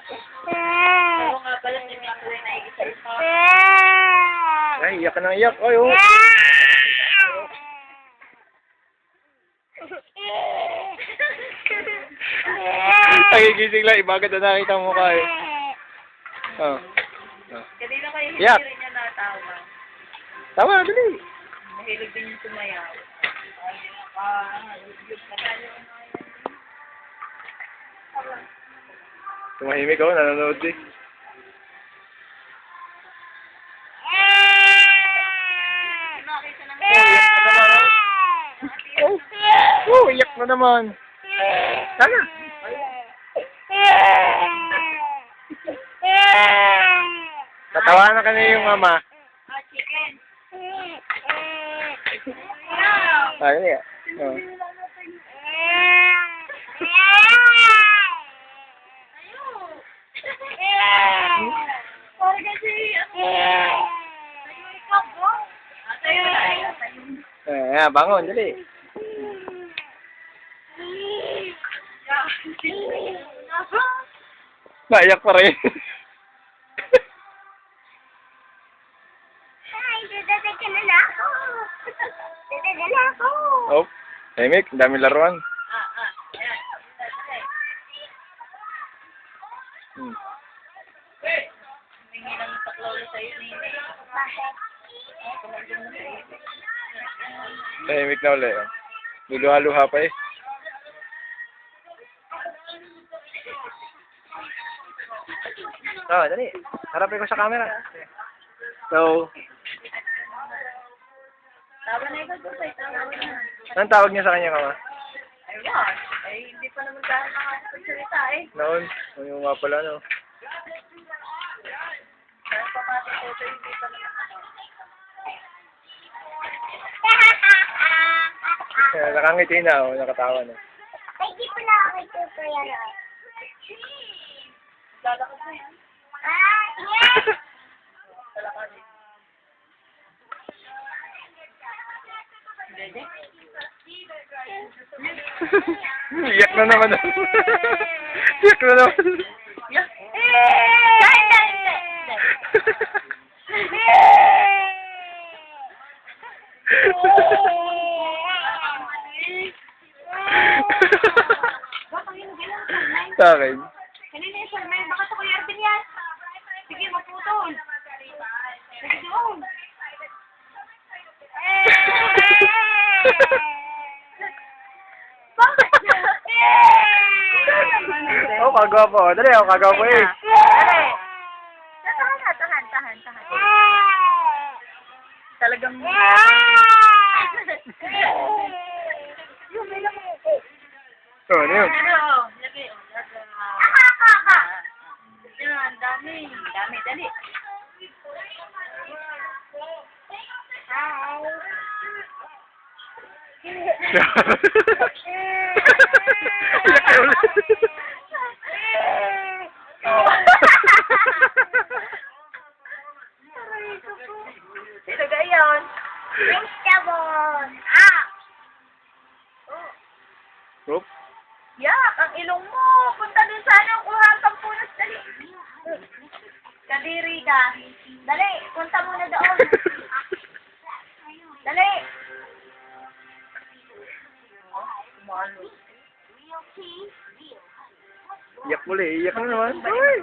Oo nga pala, hindi nga pala naiisa-isa. Ay, iyak ka nang iyak. Ay, oh. Nagigising lang. Ibagat na nakita ang mukha eh. Oh. Kanina kayo hindi Iyak. rin niya natawa. Tama, dali. Mahilig din yung sumayaw. Tumahimik ako, nanonood eh. Nakita ng Oh, iyak na naman. Sana. Tatawanan ka na yung ama. chicken. Ayun nga. Oh. Parang kasi, ikaw po. Tayo na. Bangon, dali. Naiyak pa rin. Ay, dadadagan na ako. Dadadagan na ako. Oh, tahimik, ang dami laruan. Ayan. Hmm. Hindi lang taklolo sa'yo ni Bakit? Tumagin mo sa'yo. Tahimik na ulit. Oh. Luluha-luha pa eh. Oh, dali. Harapin ko sa camera. So, Tama na ikaw doon sa'yo. anong tawag niya sa kanya, kama? Ayun. Ay, hindi pa naman dahil nakakapagsalita eh. Noon, yung nga pala, no? Dahil pa matututo, hindi pa naman ano. Nakangiti na, oh, nakatawa na. Ay, di pala ako ito yan. Lalakad na yan. Lalakad din. Hindi. Iyak na naman. Iyak na naman. Yeah. Sa akin. Kanina yung Salmay, baka sa Kuya Arvin yan. Sige, maputol. Sige doon. Bakit? Oh, kagwapo. Dali, oh, kagwapo eh. Dali. Tahan. Talagang... Oh, ano yun? Lagay. Yan, dami. Dali. Iyak na ulit. Sino gayon? Vegetable. Oop. Yak, ang ilong mo. Punta dun sa ano, kuha ang pampunas. Dali. Kadiri ka. Dali, punta muna doon. Dali. Iyak muli. Iyak na naman. Ay.